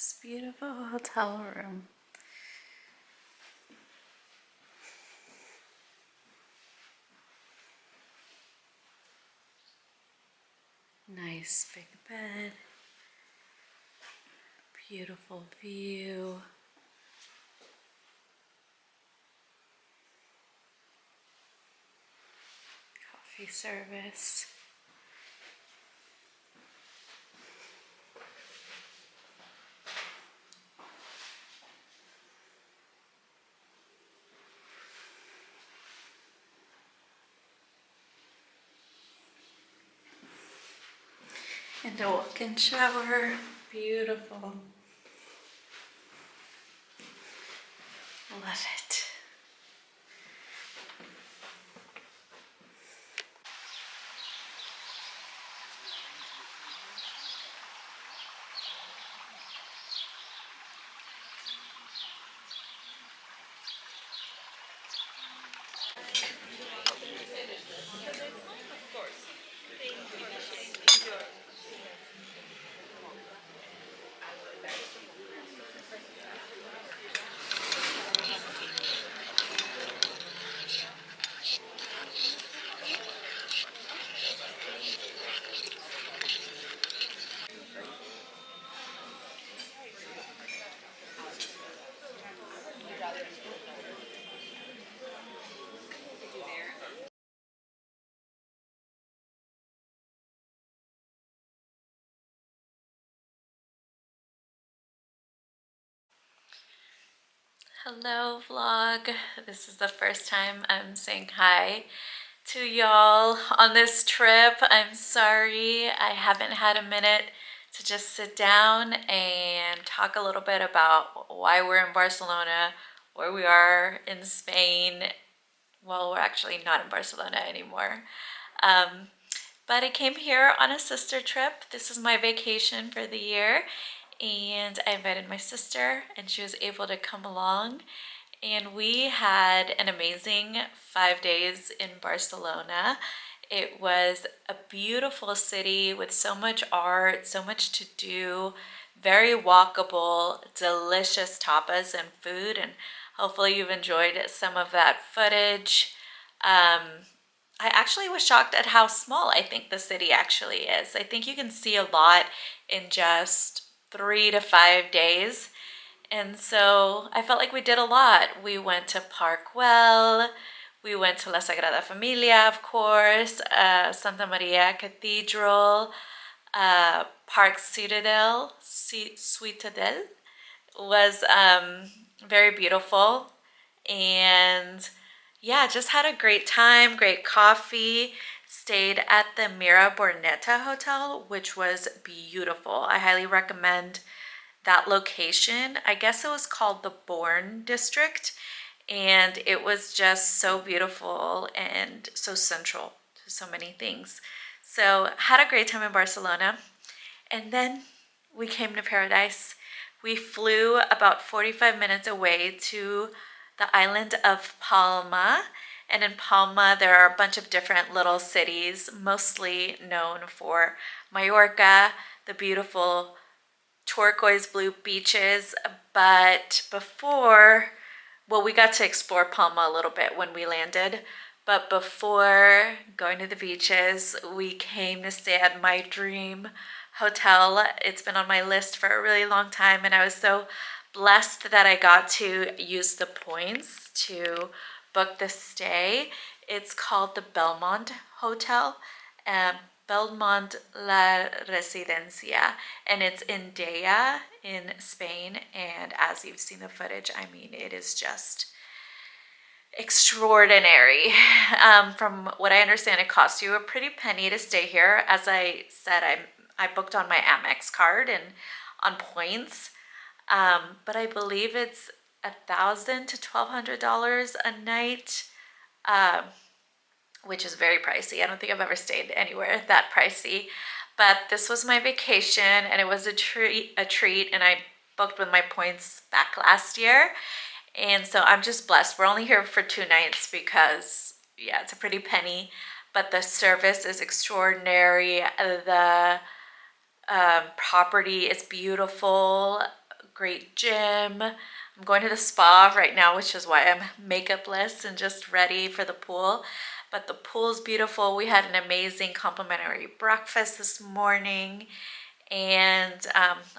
this beautiful hotel room. Nice big bed, beautiful view. Coffee service. And a walk-in shower. Beautiful. Love it. Hello vlog. This is the first time I'm saying hi to y'all on this trip. I'm sorry I haven't had a minute to just sit down and talk a little bit about why we're in Barcelona, where we are in Spain. Well, we're actually not in Barcelona anymore. But I came here on a sister trip. This is my vacation for the year, and I invited my sister and she was able to come along, and we had an amazing 5 days in Barcelona. It was a beautiful city with so much art, so much to do, very walkable, delicious tapas and food, and hopefully you've enjoyed some of that footage. I actually was shocked at how small I think the city actually is. I think you can see a lot in just 3 to 5 days. And so I felt like we did a lot. We went to Park Well, we went to La Sagrada Familia, of course, Santa Maria Cathedral, Park Citadel was very beautiful. And yeah, just had a great time, great coffee. Stayed at the Mira Borneta Hotel, which was beautiful. I highly recommend that location. I guess it was called the Born District, and it was just so beautiful and so central to so many things. So had a great time in Barcelona, and then we came to Paradise. We flew about 45 minutes away to the island of Palma. And in Palma, there are a bunch of different little cities, mostly known for Mallorca, the beautiful turquoise blue beaches. But before, well, we got to explore Palma a little bit when we landed. But before going to the beaches, we came to stay at my dream hotel. It's been on my list for a really long time, and I was so blessed that I got to use the points to book the stay. It's called the Belmond Hotel, Belmond La Residencia, and it's in Deia in Spain. And as you've seen the footage, I mean, it is just extraordinary. From what I understand, it costs you a pretty penny to stay here. As I said, I booked on my Amex card and on points, but I believe it's $1,000 to $1,200 a night, which is very pricey. I don't think I've ever stayed anywhere that pricey, but this was my vacation and it was a treat, and I booked with my points back last year. And so I'm just blessed. We're only here for 2 nights because, yeah, it's a pretty penny, but the service is extraordinary. The property is beautiful. great gym. I'm going to the spa right now, which is why I'm makeupless and just ready for the pool. But the pool's beautiful. We had an amazing complimentary breakfast this morning. And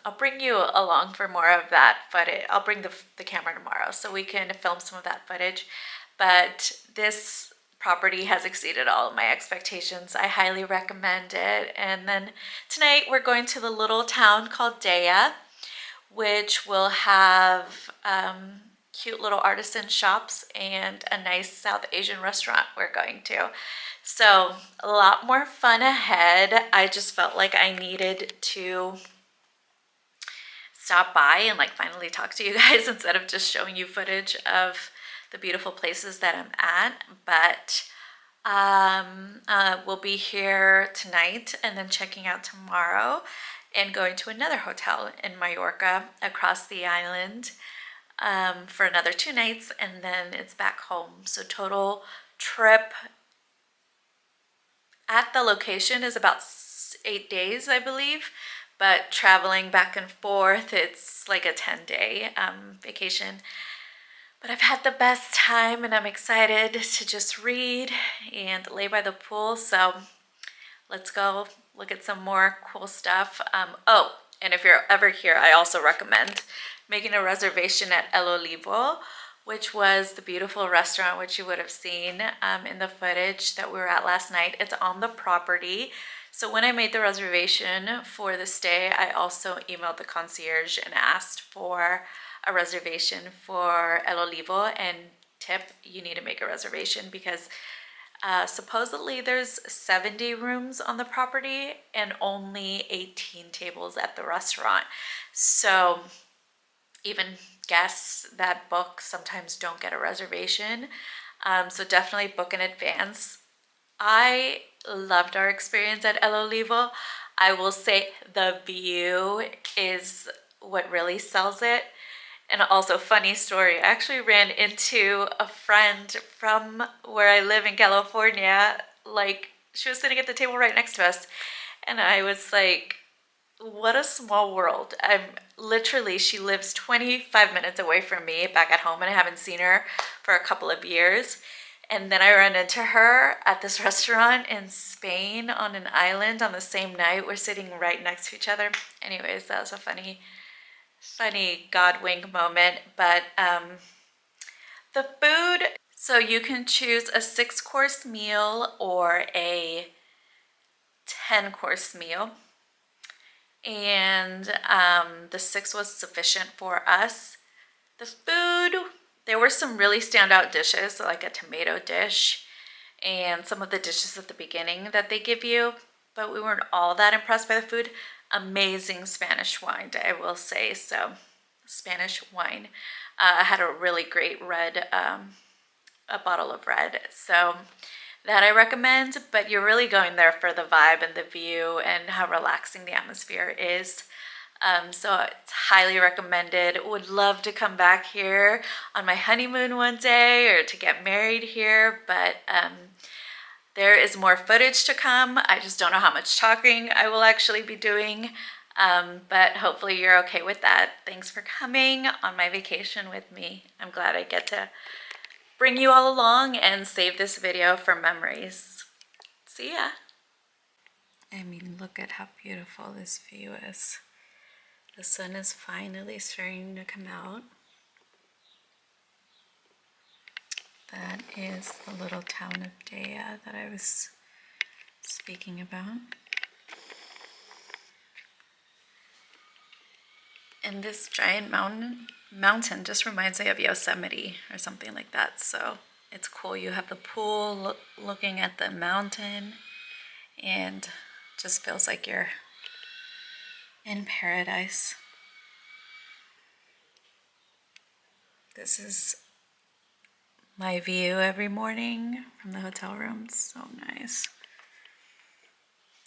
I'll bring you along for more of that footage. I'll bring the camera tomorrow so we can film some of that footage. But this property has exceeded all of my expectations. I highly recommend it. And then tonight we're going to the little town called Deia, which will have cute little artisan shops and a nice South Asian restaurant we're going to. So a lot more fun ahead. I just felt like I needed to stop by and like finally talk to you guys instead of just showing you footage of the beautiful places that I'm at. But we'll be here tonight and then checking out tomorrow and going to another hotel in Mallorca across the island for another 2 nights, and then it's back home. So total trip at the location is about 8 days, I believe, but traveling back and forth, it's like a 10-day vacation. But I've had the best time and I'm excited to just read and lay by the pool. So let's go look at some more cool stuff. Oh, and if you're ever here, I also recommend making a reservation at Elo Libo, which was the beautiful restaurant which you would have seen in the footage that we were at last night. It's on the property. So when I made the reservation for the stay, I also emailed the concierge and asked for a reservation for Elo Libo. And tip, you need to make a reservation because supposedly there's 70 rooms on the property and only 18 tables at the restaurant. So even guests that book sometimes don't get a reservation. So definitely book in advance. I loved our experience at Elo Libo. I will say the view is what really sells it. And also, funny story, I actually ran into a friend from where I live in California. Like, she was sitting at the table right next to us. And I was like, what a small world. She lives 25 minutes away from me back at home, and I haven't seen her for a couple of years. And then I ran into her at this restaurant in Spain on an island on the same night. We're sitting right next to each other. Anyways, that was a funny God wink moment. But the food, so you can choose a 6-course meal or a 10-course meal. And the 6 was sufficient for us. The food, there were some really standout dishes, like a tomato dish and some of the dishes at the beginning that they give you, but we weren't all that impressed by the food. Amazing Spanish wine, I will say. So Spanish wine. I had a really great red, a bottle of red. So that I recommend, but you're really going there for the vibe and the view and how relaxing the atmosphere is. So it's highly recommended. Would love to come back here on my honeymoon one day or to get married here, but there is more footage to come. I just don't know how much talking I will actually be doing, but hopefully you're okay with that. Thanks for coming on my vacation with me. I'm glad I get to bring you all along and save this video for memories. See ya. I mean, look at how beautiful this view is. The sun is finally starting to come out. That is the little town of Deia that I was speaking about. And this giant mountain just reminds me of Yosemite or something like that. So it's cool. You have the pool looking at the mountain and just feels like you're in paradise. This is my view every morning from the hotel room. It's so nice.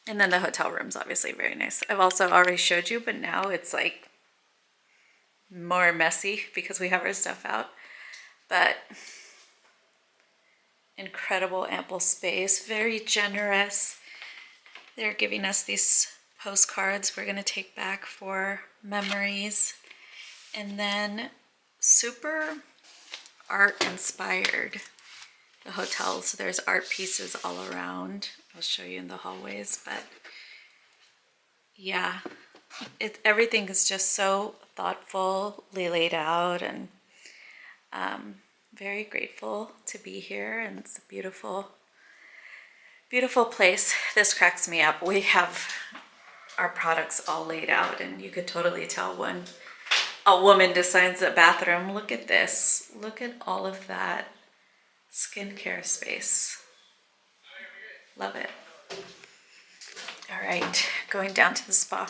And then the hotel room's obviously very nice. I've also already showed you, but now it's like more messy because we have our stuff out. But incredible ample space, very generous. They're giving us these postcards we're gonna take back for memories. And then super art inspired. The hotels, there's art pieces all around. I'll show you in the hallways, but yeah, everything is just so thoughtfully laid out, and very grateful to be here. And it's a beautiful, beautiful place. This cracks me up. We have our products all laid out, and you could totally tell when a woman designs a bathroom. Look at this. Look at all of that skincare space. Love it. All right, going down to the spa.